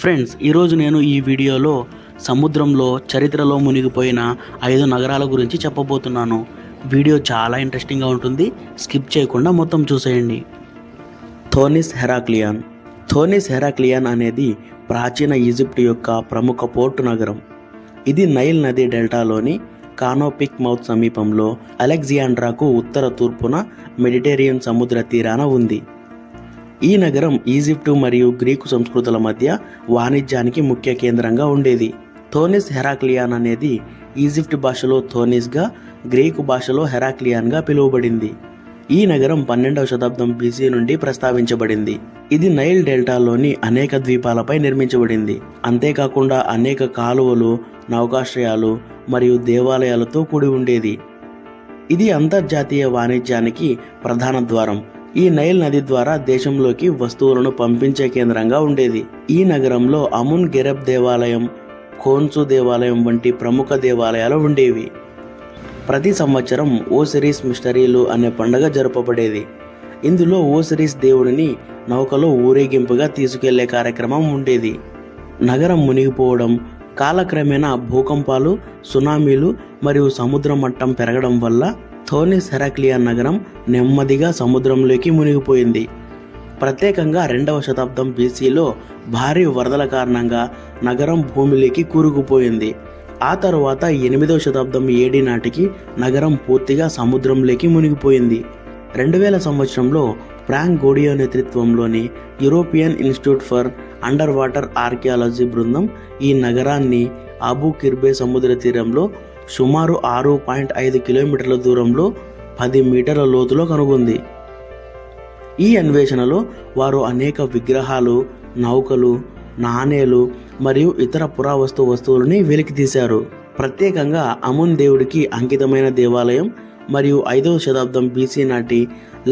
Friends, ఈరోజు నేను ఈ వీడియోలో సముద్రంలో చరిత్రలో మునిగిపోయిన 5 నగరాల గురించి చెప్పబోతున్నాను. వీడియో చాలా ఇంట్రెస్టింగ్గా ఉంటుంది. స్కిప్ చేయకుండా మొత్తం చూసేయండి. థోనిస్ హెరాక్లియాన్. థోనిస్ హెరాక్లియాన్ అనేది ప్రాచీన ఈజిప్ట్ యొక్క ప్రముఖ పోర్టు నగరం. ఇది నైల్ నది డెల్టాలోని కానోపిక్ మౌత్ సమీపంలో అలెగ్జాండ్రాకు ఉత్తర తూర్పున మెడిటేరియన్ సముద్ర తీరాన ఉంది. ఈ నగరం ఈజిప్టు మరియు గ్రీకు సంస్కృతుల మధ్య వాణిజ్యానికి ముఖ్య కేంద్రంగా ఉండేది. థోనిస్ హెరాక్లియాన్ అనేది ఈజిప్ట్ భాషలో థోనిస్గా, గ్రీకు భాషలో హెరాక్లియాన్గా పిలువబడింది. ఈ నగరం 12వ శతాబ్దం బీసీ నుండి ప్రస్తావించబడింది. ఇది నైల్ డెల్టాలోని అనేక ద్వీపాలపై నిర్మించబడింది. అంతేకాకుండా అనేక కాలువలు, నౌకాశ్రయాలు మరియు దేవాలయాలతో కూడి ఉండేది. ఇది అంతర్జాతీయ వాణిజ్యానికి ప్రధాన ద్వారం. ఈ నైల్ నది ద్వారా దేశంలోకి వస్తువులను పంపించే కేంద్రంగా ఉండేది. ఈ నగరంలో అమున్ గెరెబ్ దేవాలయం, ఖోన్సు దేవాలయం వంటి ప్రముఖ దేవాలయాలు ఉండేవి. ప్రతి సంవత్సరం ఓసిరిస్ మిస్టరీలు అనే పండుగ జరపబడేది. ఇందులో ఓసిరిస్ దేవుడిని నౌకలో ఊరేగింపుగా తీసుకెళ్లే కార్యక్రమం ఉండేది. నగరం మునిగిపోవడం, కాలక్రమేణా భూకంపాలు, సునామీలు మరియు సముద్ర మట్టం పెరగడం వల్ల థోనిస్ హెరాక్లియాన్ నగరం నెమ్మదిగా సముద్రంలోకి మునిగిపోయింది. ప్రత్యేకంగా 2వ శతాబ్దం బీసీలో భారీ వరదల కారణంగా నగరం భూమిలోకి కూరుకుపోయింది. ఆ తరువాత 8వ శతాబ్దం ఏడీ నాటికి నగరం పూర్తిగా సముద్రంలోకి మునిగిపోయింది. 2000 సంవత్సరంలో ఫ్రాంక్ గోడియో నేతృత్వంలోని European institute for under water archaeology బృందం ఈ నగరాన్ని అబు కిర్బే సముద్ర తీరంలో సుమారు 6.5 కిలోమీటర్ల దూరంలో 10 మీటర్ల లోతులో కనుగొంది. ఈ అన్వేషణలో వారు అనేక విగ్రహాలు, నౌకలు, నాణేలు మరియు ఇతర పురావస్తు వస్తువులని వెలికితీశారు. ప్రత్యేకంగా అమున్ దేవుడికి అంకితమైన దేవాలయం మరియు 5వ శతాబ్దం బీసీ నాటి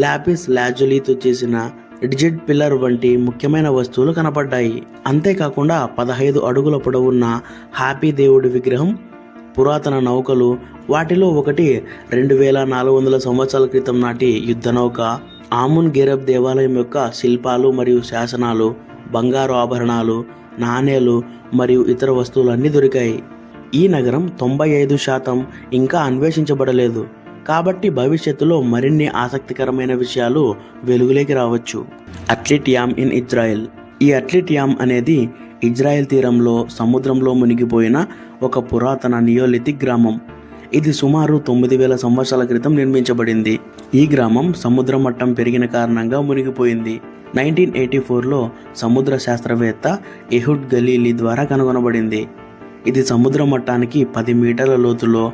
లాపిస్ లాజులీతో చేసిన డిజిట్ పిల్లర్ వంటి ముఖ్యమైన వస్తువులు కనపడ్డాయి. అంతేకాకుండా 15 అడుగుల పొడవున్న హ్యాపీ దేవుడి విగ్రహం, పురాతన నౌకలు, వాటిలో ఒకటి 2400 సంవత్సరాల క్రితం నాటి యుద్ధ నౌక, ఆమున్ గెరెబ్ దేవాలయం యొక్క శిల్పాలు మరియు శాసనాలు, బంగారు ఆభరణాలు, నాణేలు మరియు ఇతర వస్తువులన్నీ దొరికాయి. ఈ నగరం 95% ఇంకా అన్వేషించబడలేదు, కాబట్టి భవిష్యత్తులో మరిన్ని ఆసక్తికరమైన విషయాలు వెలుగులోకి రావచ్చు. అట్లిట్ యామ్ ఇన్ ఇజ్రాయెల్. ఈ అట్లిట్ యామ్ అనేది ఇజ్రాయెల్ తీరంలో సముద్రంలో మునిగిపోయిన ఒక పురాతన నియోలిథిక్ గ్రామం. ఇది సుమారు 9000 సంవత్సరాల క్రితం నిర్మించబడింది. ఈ గ్రామం సముద్ర మట్టం పెరిగిన కారణంగా మునిగిపోయింది. 1984లో సముద్ర శాస్త్రవేత్త ఎహుడ్ గలీలీ ద్వారా కనుగొనబడింది. ఇది సముద్ర మట్టానికి 10 మీటర్ల లోతులో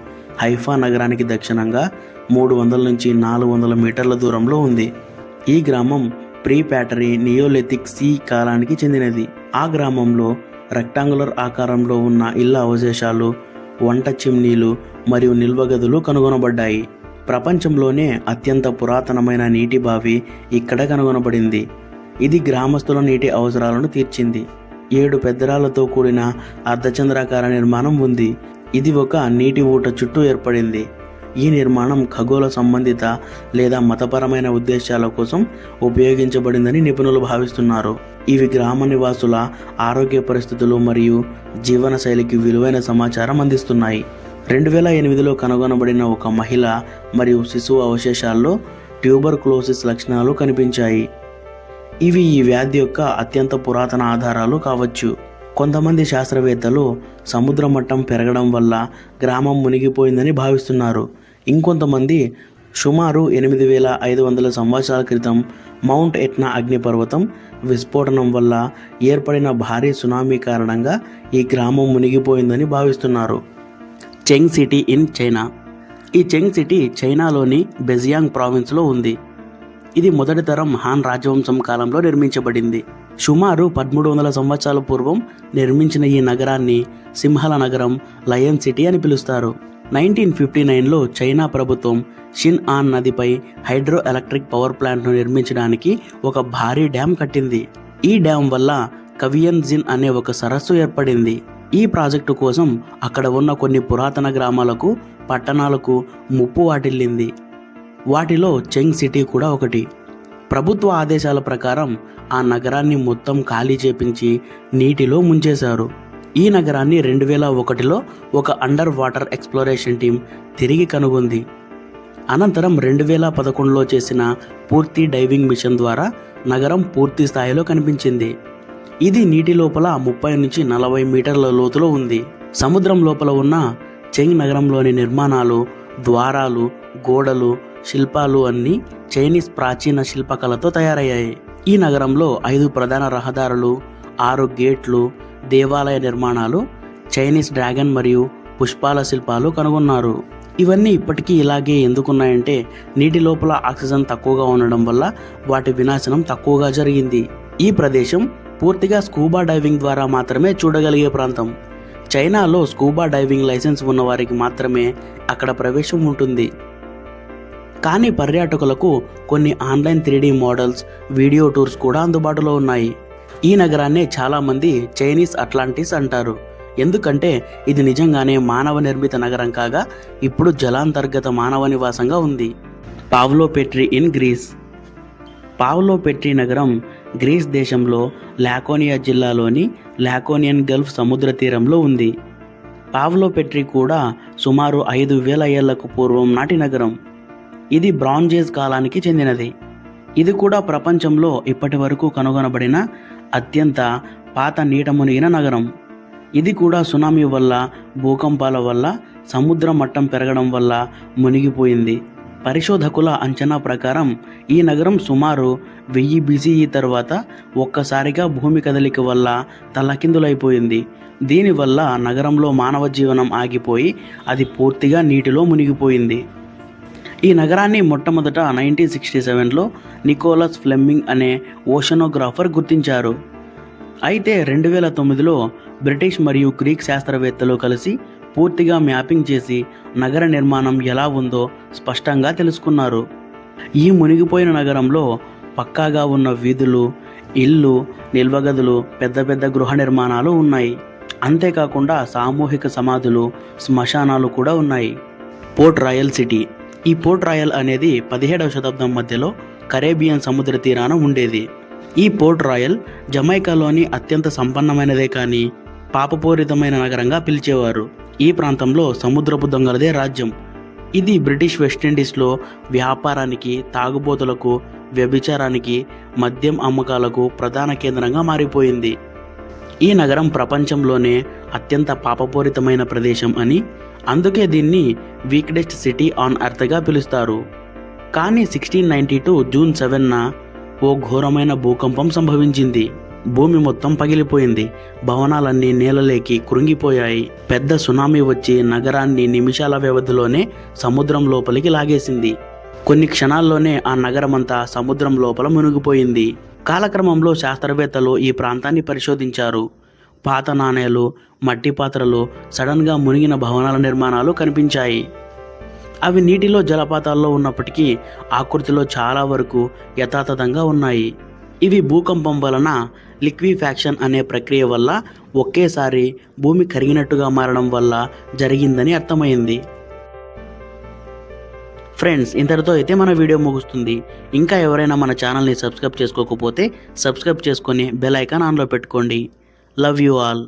హైఫా నగరానికి దక్షిణంగా 300 నుంచి 400 మీటర్ల దూరంలో ఉంది. ఈ గ్రామం ప్రీ ప్యాటరీ నియోలిథిక్ సి కాలానికి చెందినది. ఆ గ్రామంలో రెక్టాంగులర్ ఆకారంలో ఉన్న ఇళ్ల అవశేషాలు, వంట చిమ్నీలు మరియు నిల్వ గదులు కనుగొనబడ్డాయి. ప్రపంచంలోనే అత్యంత పురాతనమైన నీటి బావి ఇక్కడ కనుగొనబడింది. ఇది గ్రామస్తుల నీటి అవసరాలను తీర్చింది. 7 పెద్దరాలతో కూడిన అర్ధచంద్రాకార నిర్మాణం ఉంది. ఇది ఒక నీటి ఊట చుట్టూ ఏర్పడింది. ఈ నిర్మాణం ఖగోళ సంబంధిత లేదా మతపరమైన ఉద్దేశాల కోసం ఉపయోగించబడిందని నిపుణులు భావిస్తున్నారు. ఇవి గ్రామ నివాసుల ఆరోగ్య పరిస్థితులు మరియు జీవన శైలికి విలువైన సమాచారం అందిస్తున్నాయి. 2008లో కనుగొనబడిన ఒక మహిళ మరియు శిశువు అవశేషాల్లో ట్యూబర్కులోసిస్ లక్షణాలు కనిపించాయి. ఇవి ఈ వ్యాధి యొక్క అత్యంత పురాతన ఆధారాలు కావచ్చు. కొంతమంది శాస్త్రవేత్తలు సముద్ర మట్టం పెరగడం వల్ల గ్రామం మునిగిపోయిందని భావిస్తున్నారు. ఇంకొంతమంది సుమారు 8500 సంవత్సరాల క్రితం మౌంట్ ఎట్నా అగ్నిపర్వతం విస్ఫోటనం వల్ల ఏర్పడిన భారీ సునామీ కారణంగా ఈ గ్రామం మునిగిపోయిందని భావిస్తున్నారు. చెంగ్ సిటీ ఇన్ చైనా. ఈ చెంగ్ సిటీ చైనాలోని బెజియాంగ్ ప్రావిన్స్లో ఉంది. ఇది మొదటి తరం హాన్ రాజవంశం కాలంలో నిర్మించబడింది. సుమారు 1300 సంవత్సరాల పూర్వం నిర్మించిన ఈ నగరాన్ని సింహల నగరం, లయన్ సిటీ అని పిలుస్తారు. 1959లో చైనా ప్రభుత్వం షిన్ ఆన్ నదిపై హైడ్రో ఎలక్ట్రిక్ పవర్ ప్లాంట్ను నిర్మించడానికి ఒక భారీ డ్యాం కట్టింది. ఈ డ్యాం వల్ల కవియన్ జిన్ అనే ఒక సరస్సు ఏర్పడింది. ఈ ప్రాజెక్టు కోసం అక్కడ ఉన్న కొన్ని పురాతన గ్రామాలకు, పట్టణాలకు ముప్పు వాటిల్లింది. వాటిలో చెంగ్ సిటీ కూడా ఒకటి. ప్రభుత్వ ఆదేశాల ప్రకారం ఆ నగరాన్ని మొత్తం ఖాళీ చేపించి నీటిలో ముంచేశారు. ఈ నగరాన్ని 2001లో ఒక అండర్ వాటర్ ఎక్స్ప్లోరేషన్ టీం తిరిగి కనుగొంది. అనంతరం 2011లో చేసిన పూర్తి డైవింగ్ మిషన్ ద్వారా నగరం పూర్తి స్థాయిలో కనిపించింది. ఇది నీటి లోపల 30 నుంచి 40 మీటర్ల లోతులో ఉంది. సముద్రం లోపల ఉన్న చెంగ్ నగరంలోని నిర్మాణాలు, ద్వారాలు, గోడలు, శిల్పాలు అన్నీ చైనీస్ ప్రాచీన శిల్పకళతో తయారయ్యాయి. ఈ నగరంలో 5 ప్రధాన రహదారులు, 6 గేట్లు, దేవాలయ నిర్మాణాలు, చైనీస్ డ్రాగన్ మరియు పుష్పాల శిల్పాలు కనుగొన్నారు. ఇవన్నీ ఇప్పటికీ ఇలాగే ఎందుకున్నాయంటే నీటి లోపల ఆక్సిజన్ తక్కువగా ఉండడం వల్ల వాటి వినాశనం తక్కువగా జరిగింది. ఈ ప్రదేశం పూర్తిగా స్కూబా డైవింగ్ ద్వారా మాత్రమే చూడగలిగే ప్రాంతం. చైనాలో స్కూబా డైవింగ్ లైసెన్స్ ఉన్న వారికి మాత్రమే అక్కడ ప్రవేశం ఉంటుంది. కానీ పర్యాటకులకు కొన్ని online 3D models, video tours కూడా అందుబాటులో ఉన్నాయి. ఈ నగరాన్నే చాలామంది చైనీస్ అట్లాంటిస్ అంటారు. ఎందుకంటే ఇది నిజంగానే మానవ నిర్మిత నగరం కాగా ఇప్పుడు జలాంతర్గత మానవ నివాసంగా ఉంది. పావ్లోపెట్రీ ఇన్ గ్రీస్. పావ్లోపెట్రీ నగరం గ్రీస్ దేశంలో లాకోనియా జిల్లాలోని లాకోనియన్ గల్ఫ్ సముద్ర తీరంలో ఉంది. పావ్లోపెట్రీ కూడా సుమారు 5000 ఏళ్లకు పూర్వం నాటి నగరం. ఇది బ్రాంజ్ ఏజ్ కాలానికి చెందినది. ఇది కూడా ప్రపంచంలో ఇప్పటి వరకు కనుగొనబడిన అత్యంత పాత నీట మునిగిన నగరం. ఇది కూడా సునామీ వల్ల, భూకంపాల వల్ల, సముద్ర మట్టం పెరగడం వల్ల మునిగిపోయింది. పరిశోధకుల అంచనా ప్రకారం ఈ నగరం సుమారు 1000 BCE తర్వాత ఒక్కసారిగా భూమి కదలిక వల్ల తల్లకిందులైపోయింది. దీనివల్ల నగరంలో మానవ జీవనం ఆగిపోయి అది పూర్తిగా నీటిలో మునిగిపోయింది. ఈ నగరాన్ని మొట్టమొదట 1967లో నికోలస్ ఫ్లెమింగ్ అనే ఓషనోగ్రాఫర్ గుర్తించారు. అయితే 2009లో బ్రిటిష్ మరియు గ్రీక్ శాస్త్రవేత్తలు కలిసి పూర్తిగా మ్యాపింగ్ చేసి నగర నిర్మాణం ఎలా ఉందో స్పష్టంగా తెలుసుకున్నారు. ఈ మునిగిపోయిన నగరంలో పక్కాగా ఉన్న వీధులు, ఇళ్ళు, నిల్వగదులు, పెద్ద పెద్ద గృహ నిర్మాణాలు ఉన్నాయి. అంతేకాకుండా సామూహిక సమాధులు, శ్మశానాలు కూడా ఉన్నాయి. Port royal city. ఈ పోర్ట్ రాయల్ అనేది 17వ శతాబ్దం మధ్యలో కరేబియన్ సముద్ర తీరాన ఉండేది. ఈ పోర్ట్ రాయల్ జమైకాలోని అత్యంత సంపన్నమైనదే కానీ పాపపూరితమైన నగరంగా పిలిచేవారు. ఈ ప్రాంతంలో సముద్రపు దొంగలదే రాజ్యం. ఇది బ్రిటిష్ వెస్టిండీస్లో వ్యాపారానికి, తాగుబోతులకు, వ్యభిచారానికి, మద్యం అమ్మకాలకు ప్రధాన కేంద్రంగా మారిపోయింది. ఈ నగరం ప్రపంచంలోనే అత్యంత పాపపూరితమైన ప్రదేశం అని, అందుకే దీన్ని వీక్డెస్ట్ సిటీ ఆన్ ఎర్త్గా పిలుస్తారు. కానీ 1692 జూన్ 7న ఓ ఘోరమైన భూకంపం సంభవించింది. భూమి మొత్తం పగిలిపోయింది. భవనాలన్నీ నేలలేకి కృంగిపోయాయి. పెద్ద సునామీ వచ్చి నగరాన్ని నిమిషాల వ్యవధిలోనే సముద్రం లోపలికి లాగేసింది. కొన్ని క్షణాల్లోనే ఆ నగరమంతా సముద్రం లోపల మునిగిపోయింది. కాలక్రమంలో శాస్త్రవేత్తలు ఈ ప్రాంతాన్ని పరిశోధించారు. పాత నాణేలు, మట్టి పాత్రలు, సడన్గా మునిగిన భవనాల నిర్మాణాలు కనిపించాయి. అవి నీటిలో జలపాతాల్లో ఉన్నప్పటికీ ఆకృతిలో చాలా వరకు యథాతథంగా ఉన్నాయి. ఇవి భూకంపం వలన లిక్విఫాక్షన్ అనే ప్రక్రియ వల్ల ఒకేసారి భూమి కరిగినట్టుగా మారడం వల్ల జరిగిందని అర్థమైంది. ఫ్రెండ్స్, ఇంతటితో అయితే మన వీడియో ముగుస్తుంది. ఇంకా ఎవరైనా మన ఛానల్ని సబ్స్క్రైబ్ చేసుకోకపోతే సబ్స్క్రైబ్ చేసుకొని బెల్ ఐకాన్ ఆన్లో పెట్టుకోండి. Love you all.